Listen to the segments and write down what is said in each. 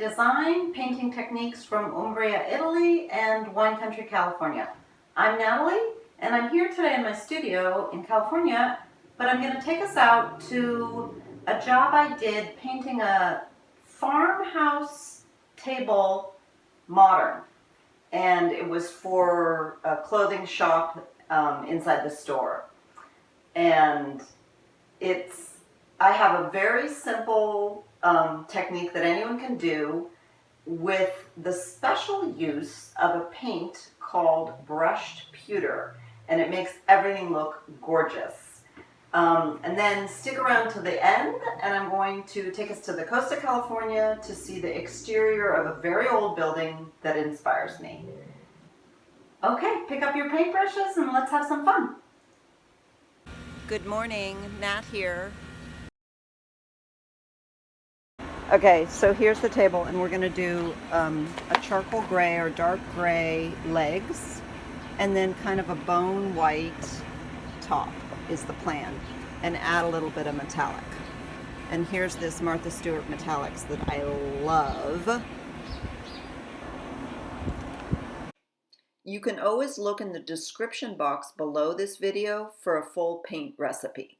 Design Painting Techniques from Umbria, Italy and Wine Country, California. I'm Natalie and I'm here today in my studio in California, but I'm going to take us out to a job I did painting a farmhouse table modern. And it was for a clothing shop inside the store. And I have a very simple technique that anyone can do with the special use of a paint called brushed pewter, and it makes everything look gorgeous. And then stick around to the end, and I'm going to take us to the coast of California to see the exterior of a very old building that inspires me. Okay, pick up your paintbrushes and let's have some fun. Good morning, Nat here. Okay, so here's the table, and we're going to do a charcoal gray or dark gray legs, and then kind of a bone white top is the plan, and add a little bit of metallic. And here's this Martha Stewart metallics that I love. You can always look in the description box below this video for a full paint recipe.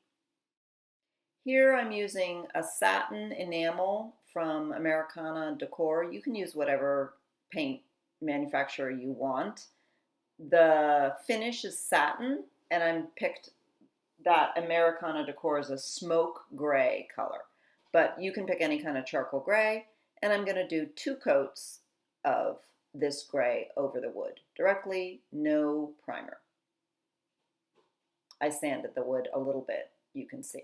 Here I'm using a satin enamel from Americana DECOR. You can use whatever paint manufacturer you want. The finish is satin, and I picked that Americana DECOR is a smoke gray color. But you can pick any kind of charcoal gray, and I'm going to do 2 coats of this gray over the wood directly, no primer. I sanded the wood a little bit, you can see.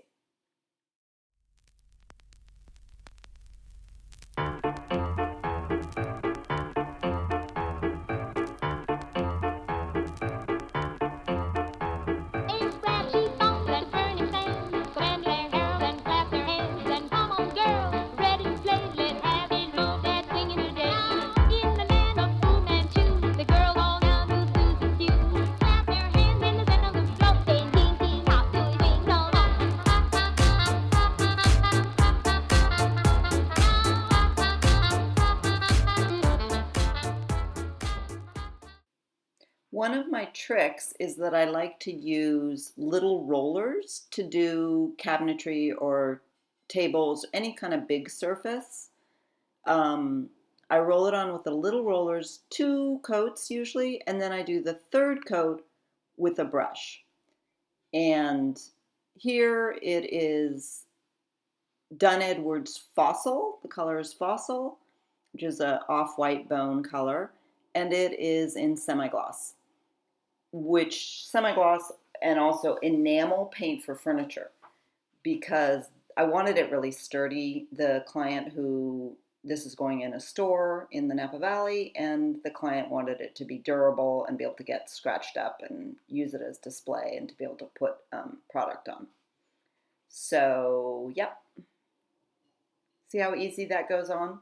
One of my tricks is that I like to use little rollers to do cabinetry or tables, any kind of big surface. I roll it on with the little rollers, 2 coats usually, and then I do the 3rd coat with a brush. And here it is Dunn Edwards Fossil. The color is Fossil, which is an off-white bone color, and it is in semi-gloss. Which semi-gloss and also enamel paint for furniture, because I wanted it really sturdy. The client this is going in a store in the Napa Valley, and the client wanted it to be durable and be able to get scratched up and use it as display and to be able to put product on. So, yep. See how easy that goes on?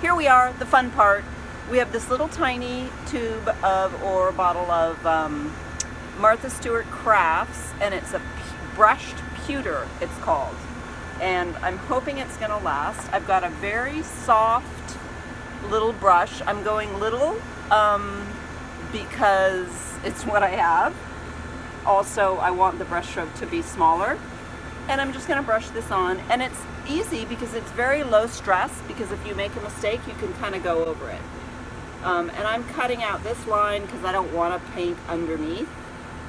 Here we are, the fun part. We have this little tiny tube of, or bottle of Martha Stewart Crafts, and it's a brushed pewter, it's called. And I'm hoping it's gonna last. I've got a very soft little brush. I'm going little because it's what I have. also I want the brush stroke to be smaller. And I'm just gonna brush this on, and it's easy because it's very low stress, because if you make a mistake, you can kind of go over it. And I'm cutting out this line because I don't want to paint underneath.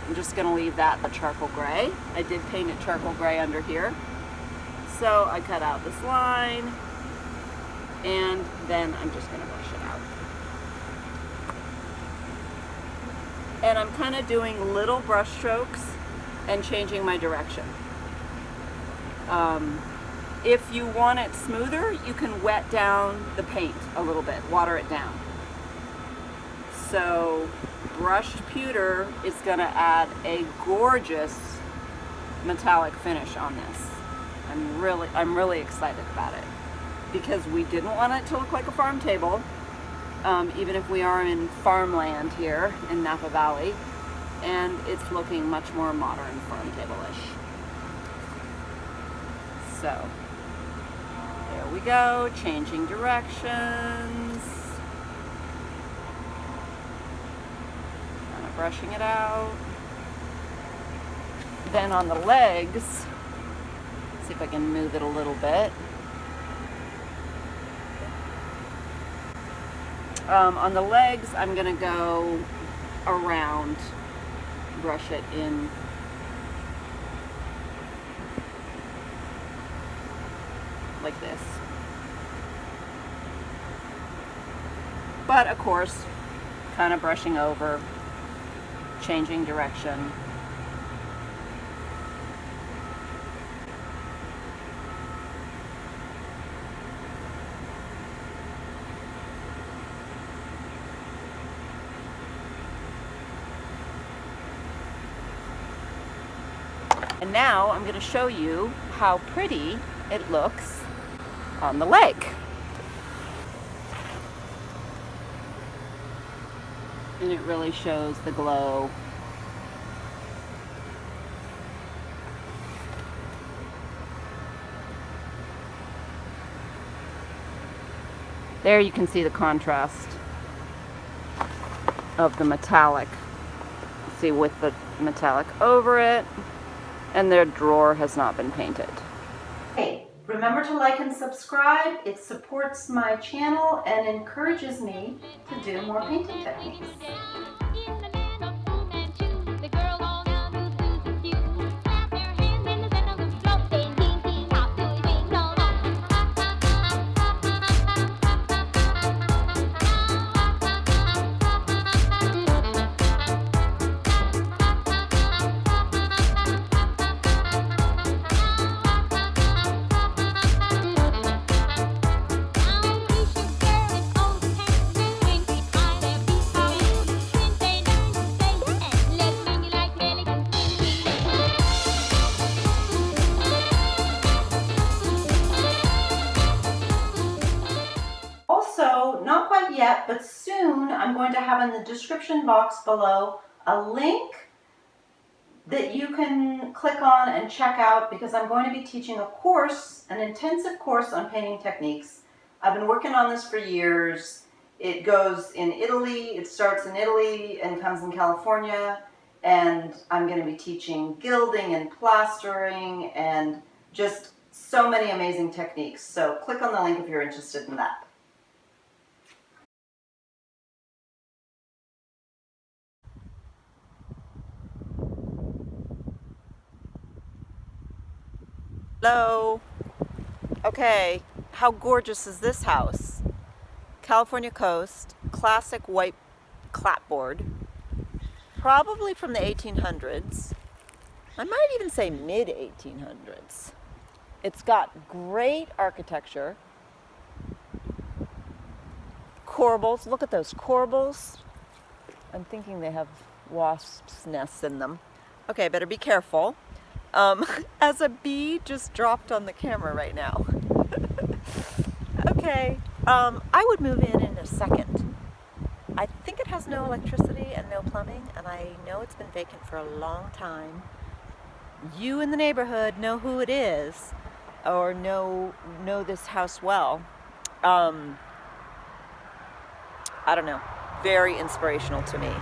I'm just gonna leave that a charcoal gray. I did paint it charcoal gray under here. So I cut out this line, and then I'm just gonna brush it out. And I'm kind of doing little brush strokes and changing my direction. If you want it smoother, you can wet down the paint a little bit, water it down. So brushed pewter is going to add a gorgeous metallic finish on this. I'm really excited about it, because we didn't want it to look like a farm table, even if we are in farmland here in Napa Valley, and it's looking much more modern farm table-ish. So there we go, changing directions, kind of brushing it out. Then on the legs, see if I can move it a little bit. On the legs, I'm going to go around, brush it in. Like this. But of course, kind of brushing over, changing direction. And now I'm going to show you how pretty it looks on the leg. And it really shows the glow. There you can see the contrast of the metallic. See, with the metallic over it, and their drawer has not been painted. Hey, remember to like and subscribe. It supports my channel and encourages me to do more painting techniques. Not quite yet, but soon I'm going to have in the description box below a link that you can click on and check out, because I'm going to be teaching a course, an intensive course on painting techniques. I've been working on this for years. It goes in Italy, it starts in Italy and comes in California, and I'm going to be teaching gilding and plastering and just so many amazing techniques. So click on the link if you're interested in that. Hello. Okay, how gorgeous is this house? California coast, classic white clapboard, probably from the 1800s. I might even say mid-1800s. It's got great architecture. Corbels, look at those corbels. I'm thinking they have wasps' nests in them. Okay, better be careful. As a bee just dropped on the camera right now. Okay, I would move in a second. I think it has no electricity and no plumbing, and I know it's been vacant for a long time. You in the neighborhood know who it is, or know this house well. I don't know, very inspirational to me.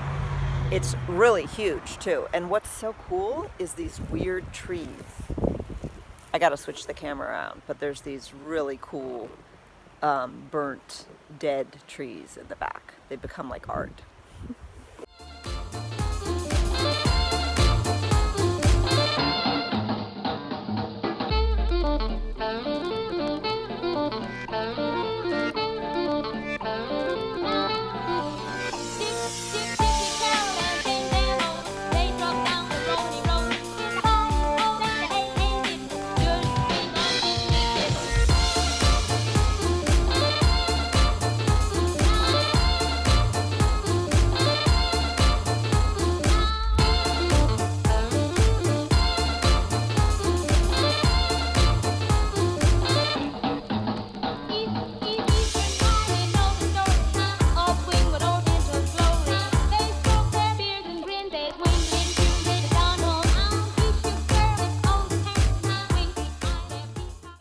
It's really huge too. And what's so cool is these weird trees. I gotta switch the camera around, but there's these really cool burnt, dead trees in the back. They become like art.